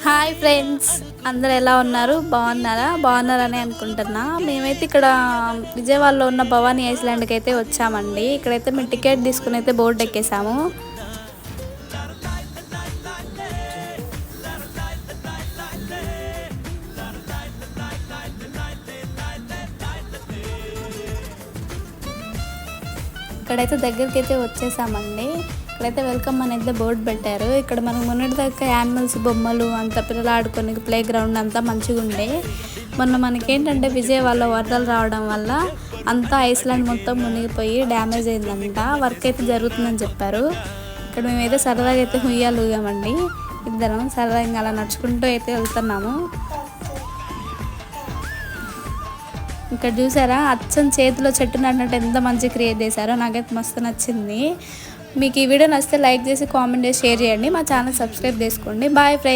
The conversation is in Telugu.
హాయ్ ఫ్రెండ్స్, అందరు ఎలా ఉన్నారు? బాగున్నారని అనుకుంటున్నా. మేమైతే ఇక్కడ విజయవాడలో ఉన్న భవానీ ఐస్లాండ్కి అయితే వచ్చామండి. ఇక్కడైతే మేము టికెట్ తీసుకుని అయితే బోర్డు ఎక్కేసాము. ఇక్కడైతే దగ్గరికి అయితే వచ్చేసామండి. ఇక్కడైతే వెల్కమ్ అని అయితే బోర్డు పెట్టారు. ఇక్కడ మనం మొన్నటి దాకా యానిమల్స్ బొమ్మలు అంతా పిల్లలు ఆడుకొని ప్లే గ్రౌండ్ అంతా మంచిగా ఉండే. మొన్న మనకేంటంటే విజయవాడలో వరదలు రావడం వల్ల అంతా ఐస్లాండ్ మొత్తం మునిగిపోయి డ్యామేజ్ అయిందంట. వర్క్ అయితే జరుగుతుందని చెప్పారు. ఇక్కడ మేమైతే సరదాగా అయితే ఉయ్యాలు ఊగామండి. ఇద్దరం సరదాగా అలా నడుచుకుంటూ అయితే వెళ్తున్నాము. ఇక్కడ చూసారా, అచ్చం చేతిలో చెట్టు నడినట్టు ఎంత మంచి క్రియేట్ చేశారో. నాకైతే మస్తు నచ్చింది. మీకు ఈ వీడియో నచ్చితే లైక్ చేసి కామెంట్ చేసి షేర్ చేయండి. మా ఛానల్ సబ్స్క్రైబ్ చేసుకోండి. Bye friends.